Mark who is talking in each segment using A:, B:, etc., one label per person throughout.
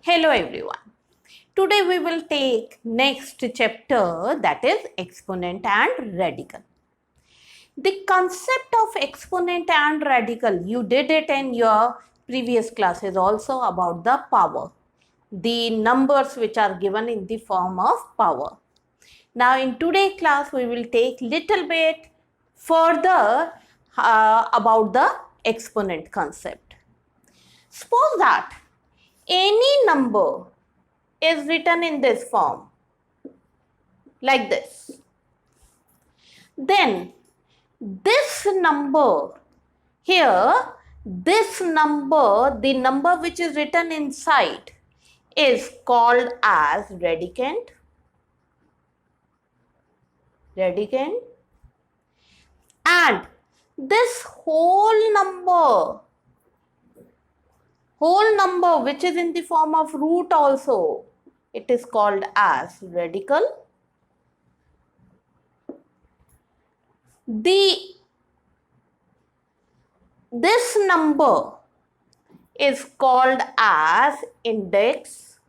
A: Hello everyone. Today we will take next chapter, that is exponent and radical. The concept of exponent and radical, you did it in your previous classes also about the power. The numbers which are given in the form of power. Now in today's class we will take little bit further about the exponent concept. Suppose that any number is written in this form, like this. Then this number here, the number which is written inside is called as radicand. And this whole number which is in the form of root also, it is called as radical. This number is called as index,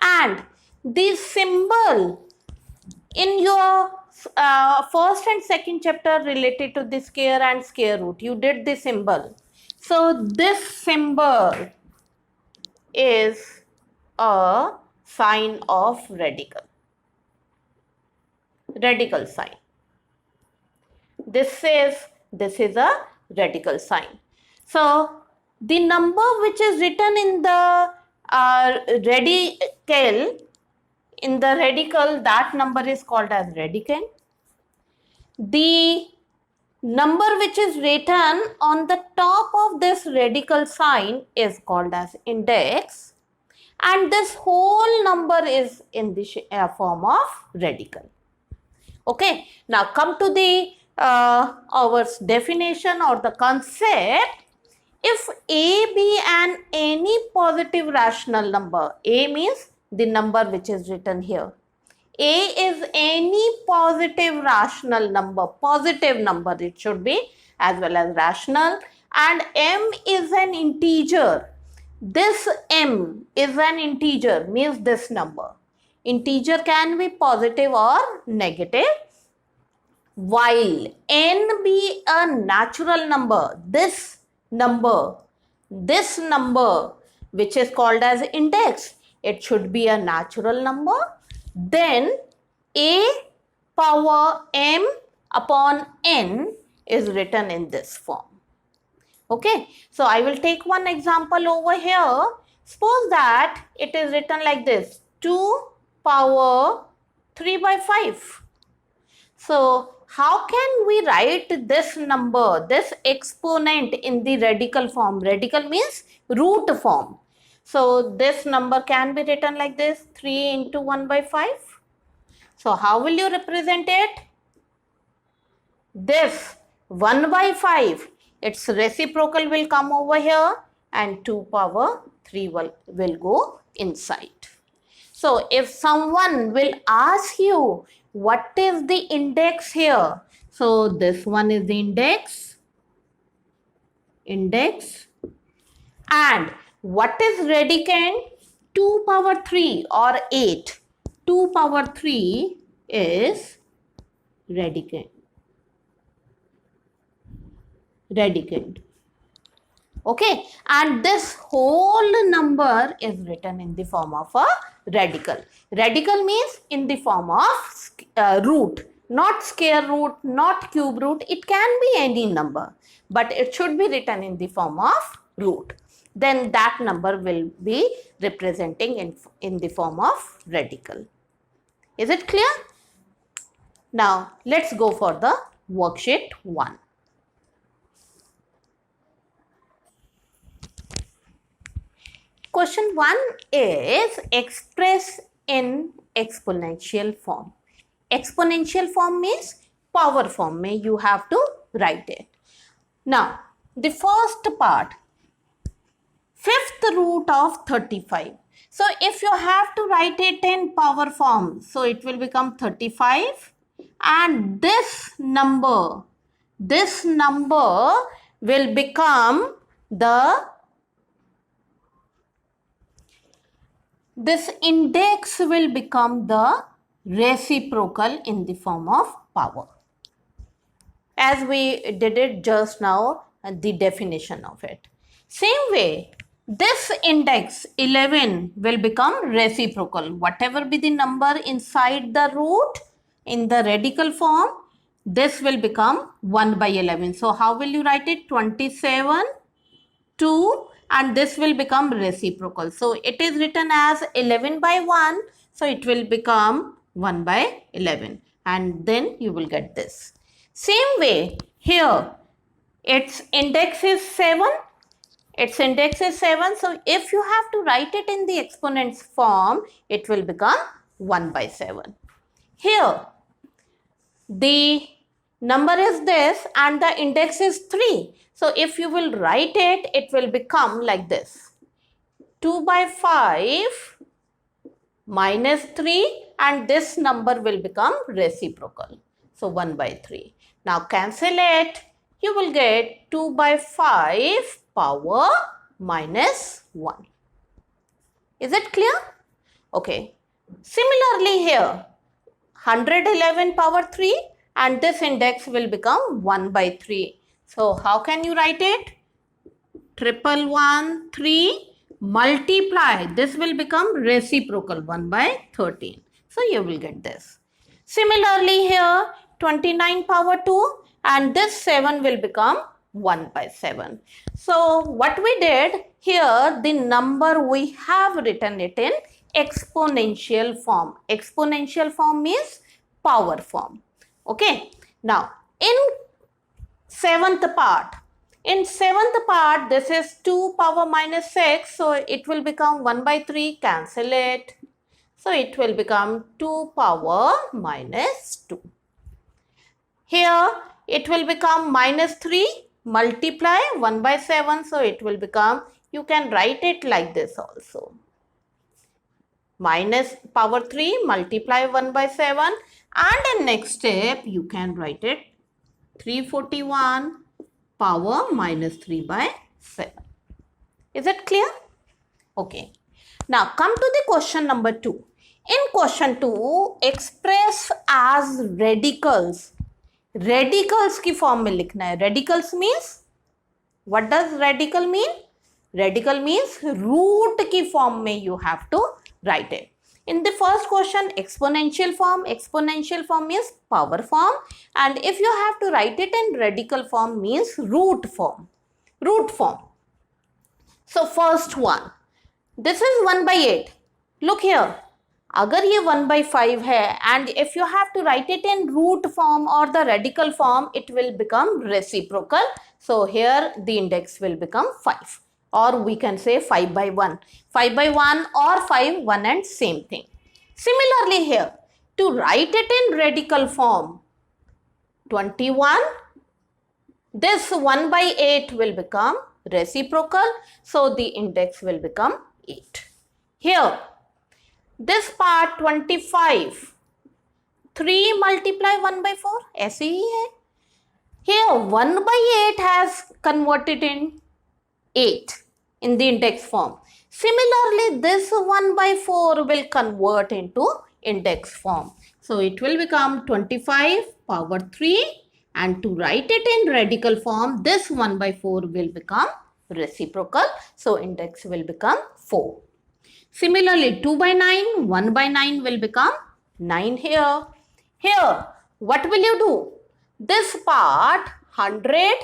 A: and the symbol in your first and second chapter related to the square and square root, you did the symbol. So this symbol is a sign of radical sign. This is a radical sign. So the number which is written in the radical, that number is called as radicand. The number which is written on the top of this radical sign is called as index, and this whole number is in the form of radical. Okay, now come to the our definition or the concept. If A be any positive rational number, A means the number which is written here. A is any positive rational number, it should be, as well as rational, and M is an integer. This M is an integer, means this number. Integer can be positive or negative. While N be a natural number, this number which is called as index, it should be a natural number. Then A power M upon N is written in this form. Okay, so I will take one example over here. Suppose that it is written like this, 2 power 3 by 5. So how can we write this number, this exponent in the radical form? Radical means root form. So this number can be written like this, 3 into 1 by 5. So how will you represent it? This 1 by 5, its reciprocal will come over here and 2 power 3 will go inside. So if someone will ask you, what is the index here? So this one is the index. And what is radicand? 2 power 3 or 8. 2 power 3 is radicand. Okay, and this whole number is written in the form of a radical. Radical means in the form of root, not square root, not cube root. It can be any number, but it should be written in the form of root. Then that number will be representing in the form of radical. Is it clear? Now let's go for the worksheet 1. Question 1 is express in exponential form. Exponential form means power form. You have to write it. Now, the first part, 5th root of 35. So, if you have to write it in power form, so it will become 35, and this number will become the this index will become the reciprocal in the form of power. As we did it just now, the definition of it. Same way, this index 11 will become reciprocal. Whatever be the number inside the root in the radical form, this will become 1 by 11. So how will you write it? 27, 2, and this will become reciprocal. So it is written as 11 by 1. So it will become 1 by 11. And then you will get this. Same way, here, its index is 7. Its index is 7. So if you have to write it in the exponents form, it will become 1 by 7. Here, the number is this and the index is 3. So if you will write it, it will become like this. 2 by 5 minus 3, and this number will become reciprocal. So 1 by 3. Now cancel it. You will get 2 by 5 power minus 1. Is it clear? Okay. Similarly here, 111 power 3, and this index will become 1 by 3. So how can you write it? 111, 3 multiply. This will become reciprocal 1 by 13. So you will get this. Similarly here, 29 power 2, and this 7 will become 1 by 7. So what we did here, the number we have written it in exponential form. Exponential form means power form. Okay. Now in seventh part, this is 2 power minus 6. So it will become 1 by 3. Cancel it. So it will become 2 power minus 2. Here it will become minus 3 multiply 1 by 7. So it will become, you can write it like this also. Minus power 3 multiply 1 by 7. And in next step, you can write it 341 power minus 3 by 7. Is it clear? Okay. Now come to the question number 2. In question 2, express as radicals. Radicals की form में लिखना है. Radicals means, what does radical mean? Radical means root की form में you have to write it. In the first question, exponential form means power form, and if you have to write it in radical form means root form. So first one, this is 1 by 8. Look here, अगर ये 1 by 5 है, and if you have to write it in root form or the radical form, it will become reciprocal. So here the index will become 5. Or we can say 5 by 1. 5 by 1 or 5, 1 and same thing. Similarly here, to write it in radical form, 21, this 1 by 8 will become reciprocal. So the index will become 8. Here, this part 25, 3 multiply 1 by 4, ऐसे ही है. Here 1 by 8 has converted in 8 in the index form. Similarly, this 1 by 4 will convert into index form. So it will become 25 power 3, and to write it in radical form, this 1 by 4 will become reciprocal. So index will become 4. Similarly, 2 by 9, 1 by 9 will become 9 here. Here, what will you do? This part 100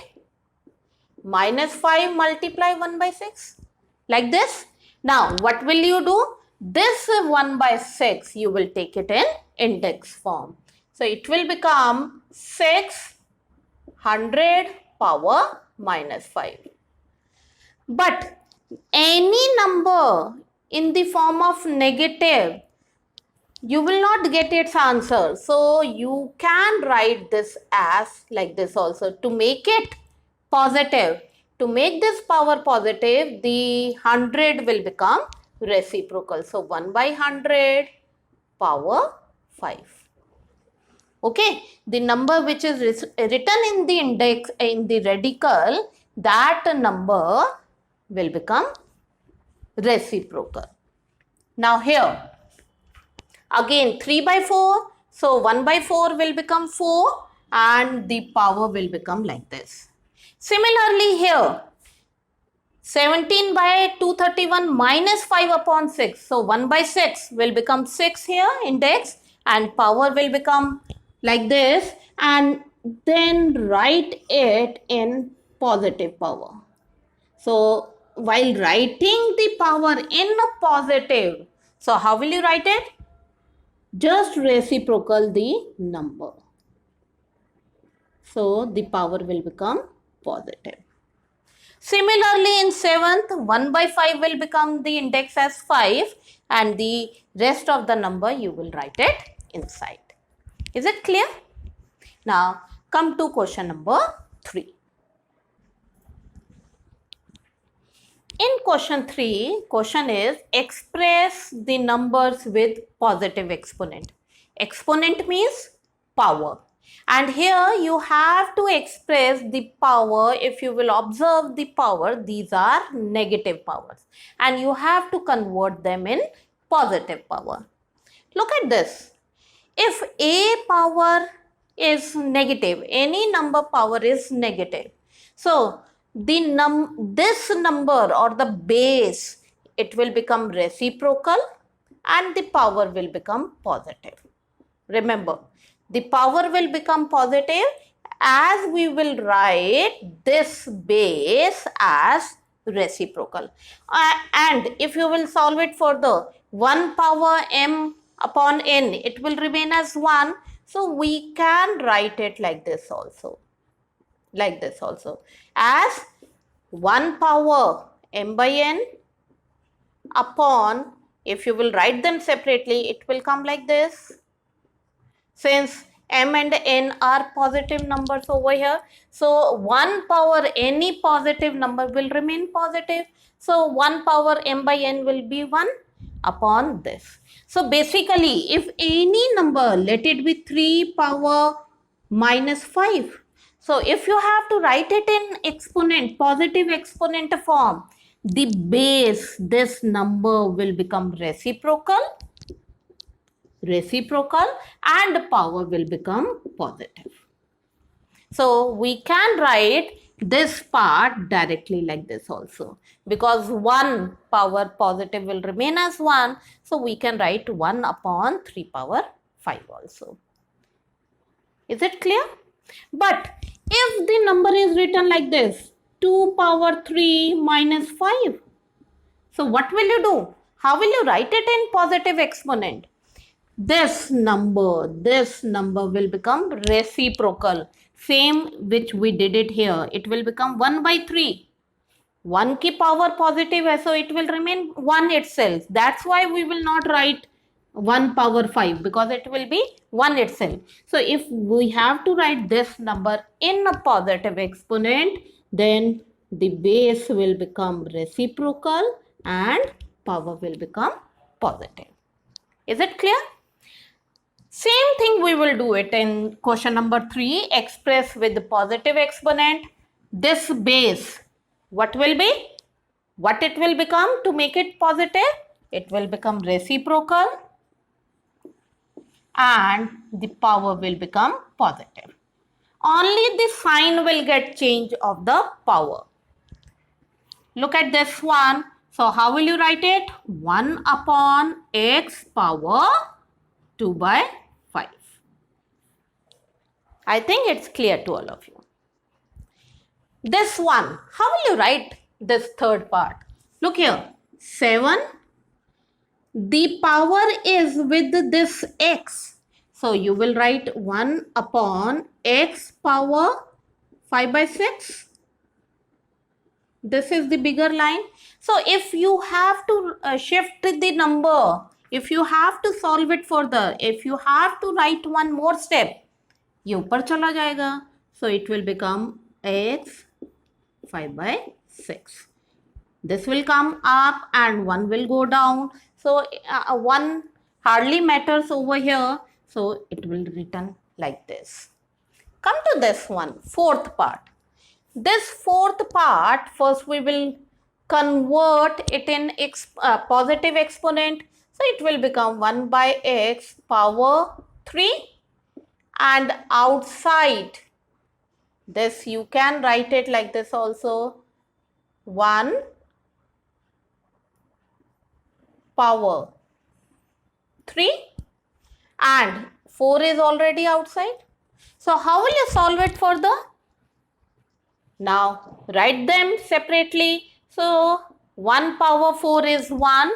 A: minus 5 multiply 1 by 6 like this. Now what will you do? This 1 by 6 you will take it in index form. So it will become 600 power minus 5. But any number in the form of negative, you will not get its answer. So you can write this as like this also. To make it positive, to make this power positive, the 100 will become reciprocal. So 1 by 100 power 5. Okay, the number which is written in the index, in the radical, that number will become reciprocal. Now here, again 3 by 4. So 1 by 4 will become 4 and the power will become like this. Similarly here, 17 by 231 minus 5 upon 6. So 1 by 6 will become 6 here index and power will become like this, and then write it in positive power. So while writing the power in a positive, so how will you write it? Just reciprocal the number. So the power will become positive. Similarly, in 7th, 1 by 5 will become the index as 5 and the rest of the number you will write it inside. Is it clear? Now, come to question number 3. In question 3, question is express the numbers with positive exponent. Exponent means power. And here you have to express the power. If you will observe the power, these are negative powers. And you have to convert them in positive power. Look at this. If a power is negative, any number power is negative. So this number or the base, it will become reciprocal and the power will become positive. Remember, the power will become positive as we will write this base as reciprocal. And if you will solve it further, 1 power m upon n, it will remain as 1. So we can write it like this also. Like this also. As 1 power m by n upon, if you will write them separately, it will come like this. Since m and n are positive numbers over here, so 1 power any positive number will remain positive. So 1 power m by n will be 1 upon this. So basically, if any number, let it be 3 power minus 5. So if you have to write it in exponent, positive exponent form, the base, this number will become reciprocal and power will become positive. So we can write this part directly like this also, because 1 power positive will remain as 1. So we can write 1 upon 3 power 5 also. Is it clear? But if the number is written like this, 2 power 3 minus 5. So what will you do? How will you write it in positive exponent? This number will become reciprocal. Same which we did it here. It will become 1 by 3. 1 की power positive है, so it will remain 1 itself. That's why we will not write 1 power 5, because it will be 1 itself. So if we have to write this number in a positive exponent, then the base will become reciprocal and power will become positive. Is it clear? Same thing we will do it in question number 3, express with the positive exponent. This base, what will be? What it will become to make it positive? It will become reciprocal and the power will become positive. Only the sign will get change of the power. Look at this one. So how will you write it? 1 upon x power 2 by 5. I think it's clear to all of you. This one, how will you write this third part? Look here, 7. The power is with this x. So you will write 1 upon x power 5 by 6. This is the bigger line. So if you have to shift the number, if you have to solve it further, if you have to write one more step, ये ऊपर चला जाएगा. So it will become x 5 by 6. This will come up and 1 will go down. So 1 hardly matters over here. So it will written like this. Come to this one, fourth part. This fourth part, first we will convert it in positive exponent. So it will become 1 by x power 3, and outside this you can write it like this also, 1 power 3, and 4 is already outside. So how will you solve it further? Now write them separately. So 1 power 4 is 1.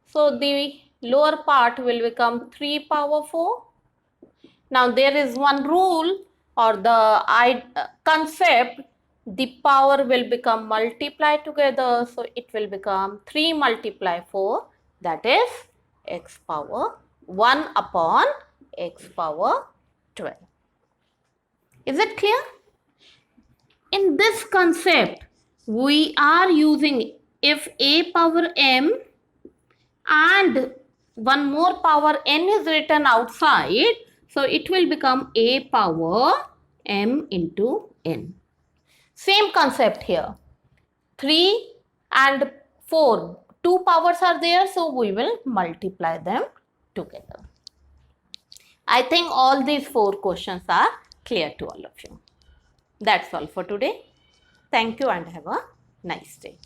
A: So the lower part will become 3 power 4. Now there is one rule or the concept, the power will become multiplied together. So it will become 3 multiply 4, that is x power 1 upon x power 12. Is it clear? In this concept, we are using if a power m and one more power n is written outside, so it will become a power m into n. Same concept here. 3 and 4, two powers are there, so we will multiply them together. I think all these 4 questions are clear to all of you. That's all for today. Thank you and have a nice day.